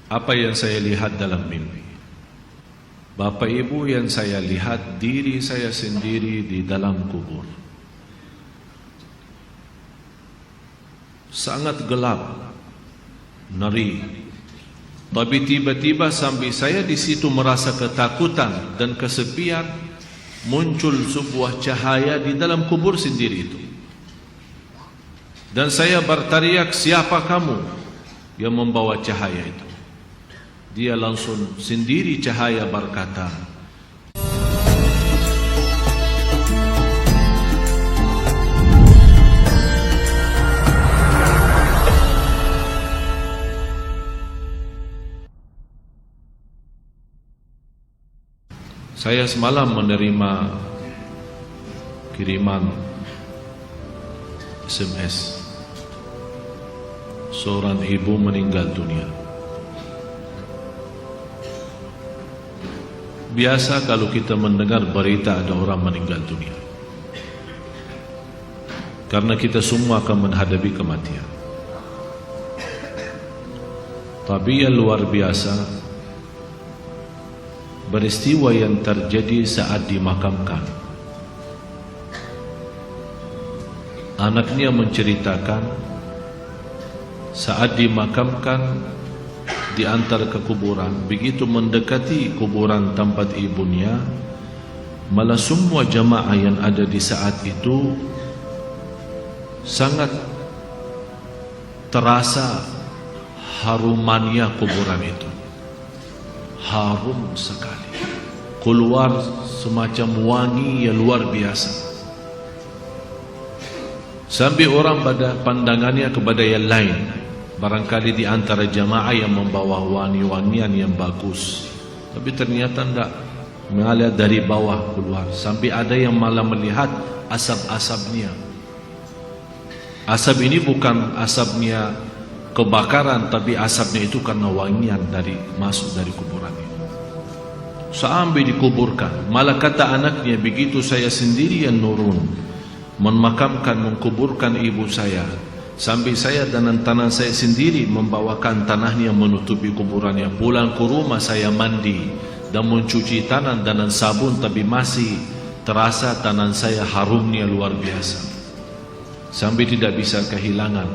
Apa yang saya lihat dalam mimpi? Bapak Ibu, yang saya lihat diri saya sendiri di dalam kubur. Sangat gelap, ngeri. Tapi tiba-tiba sambil saya di situ merasa ketakutan dan kesepian, muncul sebuah cahaya di dalam kubur sendiri itu. Dan saya berteriak, "Siapa kamu yang membawa cahaya itu?" Dia langsung sendiri cahaya berkata, saya semalam menerima kiriman SMS. Seorang ibu meninggal dunia. Biasa kalau kita mendengar berita ada orang meninggal dunia, karena kita semua akan menghadapi kematian. Tapi yang luar biasa, peristiwa yang terjadi saat dimakamkan. Anaknya menceritakan saat dimakamkan di antara kekuburan, begitu mendekati kuburan tempat ibunya, malah semua jamaah yang ada di saat itu sangat terasa harumannya kuburan itu. Harum sekali, keluar semacam wangi yang luar biasa, sampai orang pada pandangannya kepada yang lain. Barangkali di antara jamaah yang membawa wangi-wangian yang bagus, tapi ternyata tidak, mengalir dari bawah keluar, sampai ada yang malah melihat asap-asapnya. Asap ini bukan asapnya kebakaran, tapi asapnya itu karena wangian dari masuk dari kuburan itu. Sampai dikuburkan, malah kata anaknya, begitu saya sendiri yang nurun memakamkan, mengkuburkan ibu saya, sampai saya dan tanah saya sendiri membawakan tanahnya menutupi kuburannya. Pulang ke rumah saya mandi dan mencuci tangan dengan sabun, tapi masih terasa tangan saya harumnya luar biasa, sampai tidak bisa kehilangan.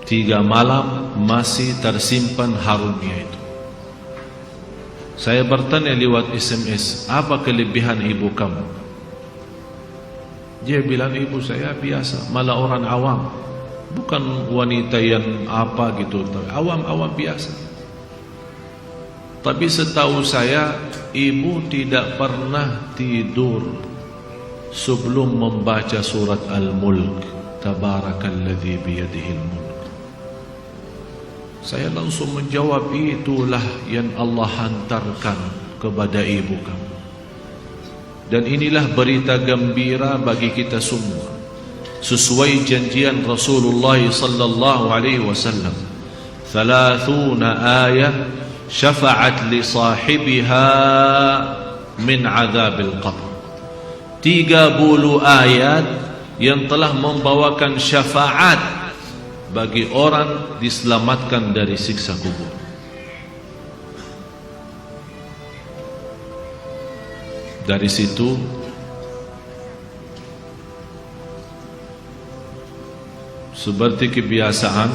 3 malam masih tersimpan harumnya itu. Saya bertanya lewat SMS, apa kelebihan ibu kamu? Dia bilang, ibu saya biasa, malah orang awam, bukan wanita yang apa gitu, awam-awam biasa. Tapi setahu saya, ibu tidak pernah tidur sebelum membaca surat Al-Mulk, Tabarakalladzi biyadihil mulk. Saya langsung menjawab, itulah yang Allah hantarkan kepada ibu kamu. Dan inilah berita gembira bagi kita semua, sesuai janjian Rasulullah sallallahu alaihi wasallam, 30 ayat syafa'at li sahibiha min adzabil qabr. 30 ayat yang telah membawakan syafaat bagi orang diselamatkan dari siksa kubur. Dari situ seperti kebiasaan,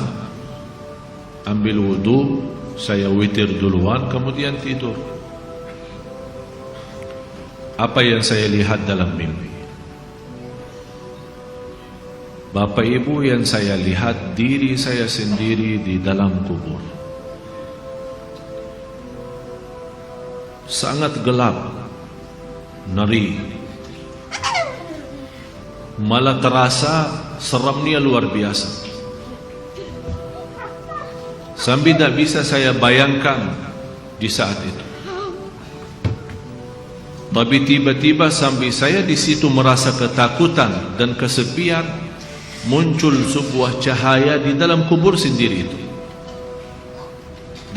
ambil wudu, saya witir duluan, kemudian tidur. Apa yang saya lihat dalam mimpi? Bapak Ibu, yang saya lihat diri saya sendiri di dalam kubur. Sangat gelap, ngeri, malah terasa seramnya luar biasa, sampai tidak bisa saya bayangkan di saat itu. Tapi tiba-tiba sampai saya di situ merasa ketakutan dan kesepian, muncul sebuah cahaya di dalam kubur sendiri itu.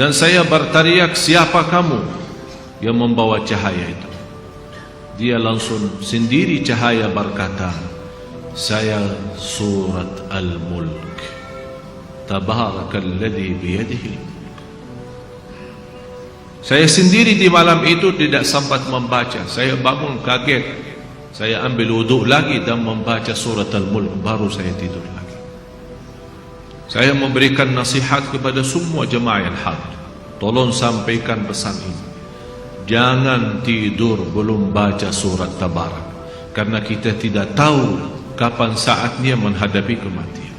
Dan saya berteriak, "Siapa kamu yang membawa cahaya itu?" Dia langsung sendiri cahaya berkata, "Saya surat Al-Mulk, Tabarakalladzi biyadihi." Saya sendiri di malam itu tidak sempat membaca. Saya bangun kaget. Saya ambil wuduk lagi dan membaca surat Al-Mulk. Baru saya tidur lagi. Saya memberikan nasihat kepada semua jemaah yang hadir. Tolong sampaikan pesan ini. Jangan tidur belum baca surat Tabarak. Karena kita tidak tahu kapan saatnya menghadapi kematian.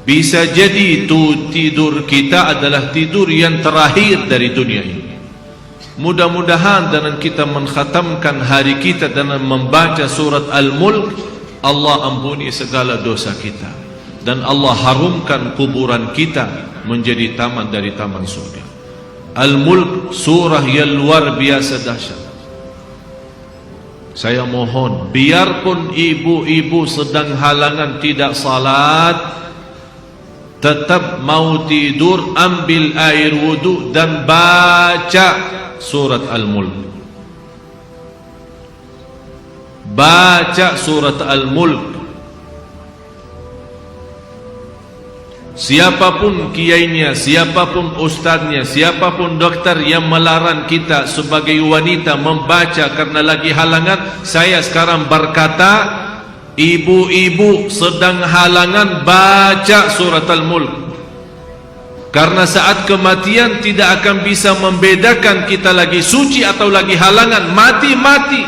Bisa jadi itu tidur kita adalah tidur yang terakhir dari dunia ini. Mudah-mudahan dengan kita mengkhatamkan hari kita dengan membaca surat Al-Mulk, Allah ampuni segala dosa kita dan Allah harumkan kuburan kita menjadi taman dari taman surga. Al-Mulk surah yang luar biasa dahsyat. Saya mohon, biarpun ibu-ibu sedang halangan tidak salat, tetap mau tidur, ambil air wudu dan baca surat Al-Mulk. Baca surat Al-Mulk. Siapapun kiainya, siapapun ustaznya, siapapun dokter yang melarang kita sebagai wanita membaca karena lagi halangan, saya sekarang berkata, ibu-ibu sedang halangan, baca surat Al-Mulk. Karena saat kematian tidak akan bisa membedakan kita lagi suci atau lagi halangan. Mati-mati.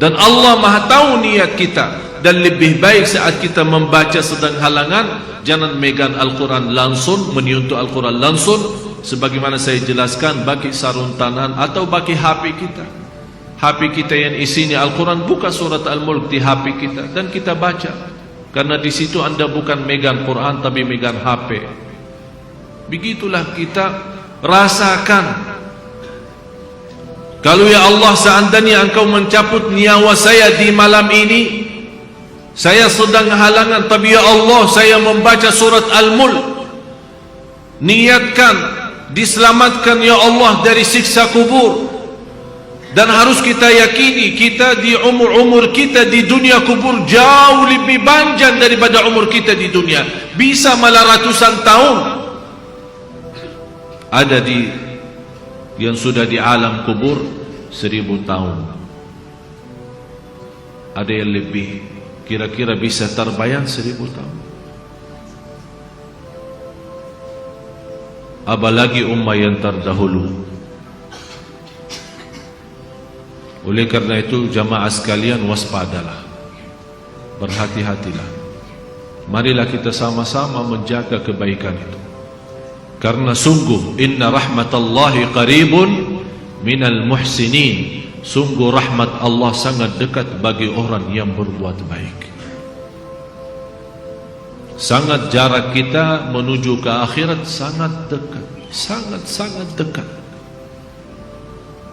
Dan Allah Maha tahu niat kita. Dan lebih baik saat kita membaca sedang halangan, jangan megang Al-Quran langsung, menyentuh Al-Quran langsung, sebagaimana saya jelaskan, bagi sarung tangan atau bagi HP kita. HP kita yang isinya Al-Quran, buka surat Al-Mulk di HP kita dan kita baca. Karena di situ Anda bukan megang Quran tapi megang HP. Begitulah kita rasakan. Kalau ya Allah, seandainya Engkau mencabut nyawa saya di malam ini, saya sedang halangan, tapi ya Allah, saya membaca surat Al-Mulk. Niatkan diselamatkan ya Allah dari siksa kubur. Dan harus kita yakini, kita di umur kita di dunia kubur jauh lebih panjang daripada umur kita di dunia. Bisa malah ratusan tahun. Ada yang sudah di alam kubur 1000 tahun. Ada yang lebih, kira-kira bisa terbayang 1000 tahun. Apalagi ummah yang terdahulu. Oleh karena itu jamaah sekalian, waspadalah, berhati-hatilah. Marilah kita sama-sama menjaga kebaikan itu. Karena sungguh inna rahmatallahi qaribun minal muhsinin. Sungguh rahmat Allah sangat dekat bagi orang yang berbuat baik. Sangat jarak kita menuju ke akhirat sangat dekat, sangat-sangat dekat.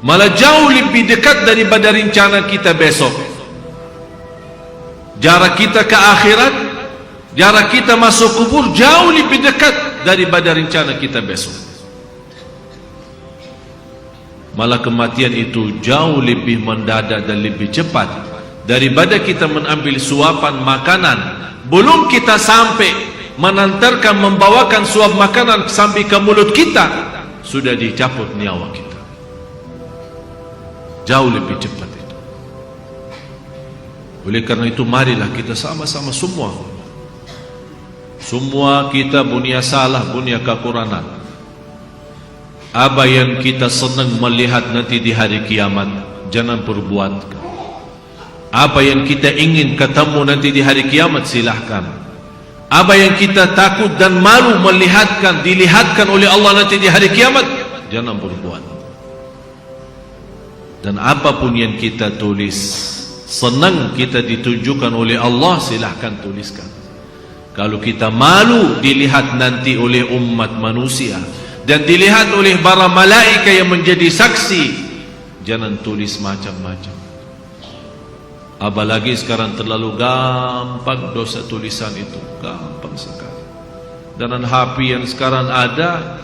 Malah jauh lebih dekat daripada rencana kita besok. Jarak kita ke akhirat, jarak kita masuk kubur jauh lebih dekat daripada rencana kita besok. Malah kematian itu jauh lebih mendadak dan lebih cepat daripada kita mengambil suapan makanan. Belum kita sampai menantarkan, membawakan suap makanan sampai ke mulut kita, sudah dicabut nyawa kita. Jauh lebih cepat itu. Oleh karena itu marilah kita sama-sama semua kita punya salah, punya kekurangan. Apa yang kita senang melihat nanti di hari kiamat, jangan perbuat. Apa yang kita ingin ketemu nanti di hari kiamat, silahkan. Apa yang kita takut dan malu dilihatkan oleh Allah nanti di hari kiamat, jangan berbuat. Dan apapun yang kita tulis, senang kita ditunjukkan oleh Allah, silahkan tuliskan. Kalau kita malu dilihat nanti oleh umat manusia dan dilihat oleh para malaikat yang menjadi saksi, jangan tulis macam-macam. Apalagi sekarang terlalu gampang dosa tulisan itu, gampang sekali. Dan HP yang sekarang ada,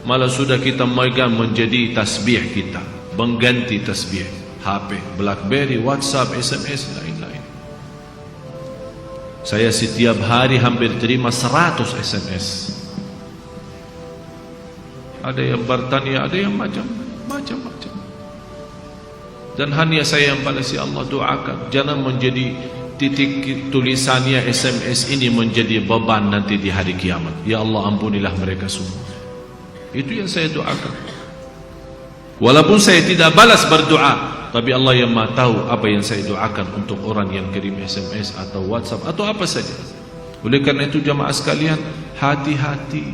malah sudah kita megang menjadi tasbih kita, mengganti tasbih. HP, BlackBerry, WhatsApp, SMS, lain-lain. Saya setiap hari hampir terima 100 SMS. ada yang bertanya, ada yang macam-macam. Dan hanya saya yang balasi Allah doakan, jangan menjadi titik tulisannya SMS ini menjadi beban nanti di hari kiamat. Ya Allah, ampunilah mereka semua. Itu yang saya doakan. Walaupun saya tidak balas berdoa, tapi Allah yang Maha tahu apa yang saya doakan untuk orang yang kirim SMS atau WhatsApp atau apa saja. Oleh karena itu jamaah sekalian, hati-hati.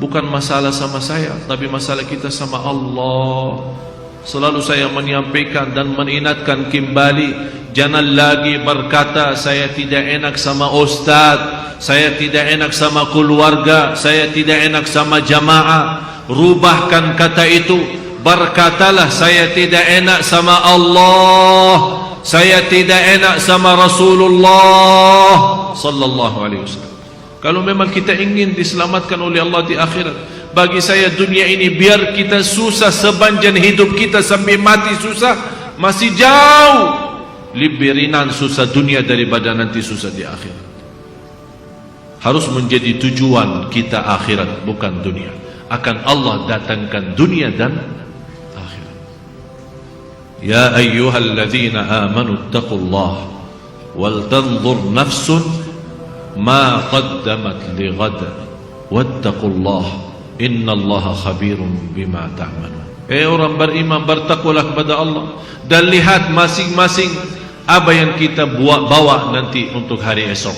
Bukan masalah sama saya, tapi masalah kita sama Allah. Selalu saya menyampaikan dan mengingatkan kembali, jangan lagi berkata saya tidak enak sama ustaz, saya tidak enak sama keluarga, saya tidak enak sama jamaah. Rubahkan kata itu, berkatalah saya tidak enak sama Allah, saya tidak enak sama Rasulullah sallallahu alaihi wasallam. Kalau memang kita ingin diselamatkan oleh Allah di akhirat, bagi saya dunia ini biar kita susah sepanjang hidup kita sampai mati susah, masih jauh lebih ringan susah dunia daripada nanti susah di akhirat. Harus menjadi tujuan kita akhirat, bukan dunia. Akan Allah datangkan dunia dan akhirat. Ya ayyuhalladzina amanu taqullaha wal tanzur nafsun ma qaddamat lighad wattaqullaha innallaha khabirun bima ta'malun. Orang beriman, bertakwalah kepada Allah dan lihat masing-masing apa yang kita bawa nanti untuk hari esok,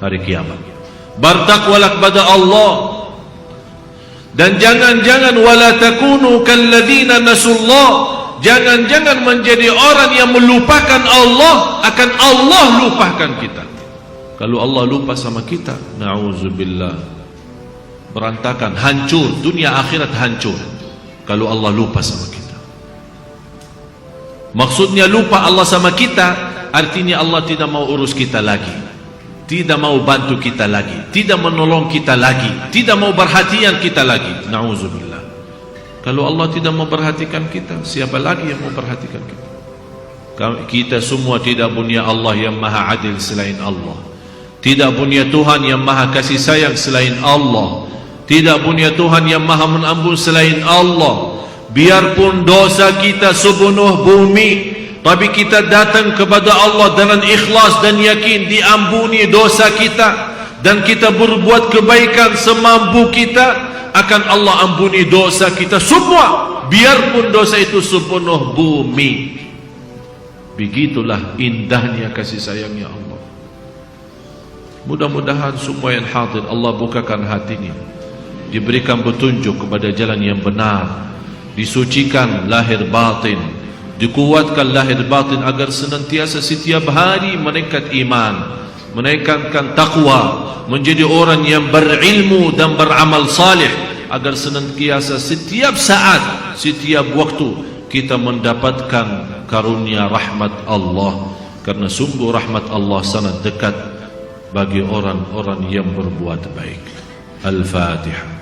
hari kiamat. Bertakwalah kepada Allah dan jangan-jangan wala takunu kalladzina nasullah, jangan-jangan menjadi orang yang melupakan Allah, akan Allah lupakan kita. Kalau Allah lupa sama kita, na'udzubillah, berantakan, hancur, dunia akhirat hancur kalau Allah lupa sama kita. Maksudnya lupa Allah sama kita, artinya Allah tidak mau urus kita lagi, tidak mau bantu kita lagi, tidak menolong kita lagi, tidak mau perhatian kita lagi. Na'udzubillah. Kalau Allah tidak mau perhatikan kita, siapa lagi yang mau perhatikan kita? Kita semua tidak punya Allah yang maha adil selain Allah, tidak punya Tuhan yang maha kasih sayang selain Allah, tidak punya Tuhan yang maha mengampun selain Allah. Biarpun dosa kita sepenuh bumi, tapi kita datang kepada Allah dengan ikhlas dan yakin diampuni dosa kita, dan kita berbuat kebaikan semampu kita, akan Allah ampuni dosa kita semua, biarpun dosa itu sepenuh bumi. Begitulah indahnya kasih sayangnya Allah. Mudah-mudahan semua yang hadir Allah bukakan hatinya, diberikan petunjuk kepada jalan yang benar, disucikan lahir batin, dikuatkan lahir batin agar senantiasa setiap hari meningkat iman, menaikkan takwa, menjadi orang yang berilmu dan beramal salih, agar senantiasa setiap saat, setiap waktu kita mendapatkan karunia rahmat Allah, karena sungguh rahmat Allah sangat dekat bagi orang-orang yang berbuat baik. Al-Fatihah.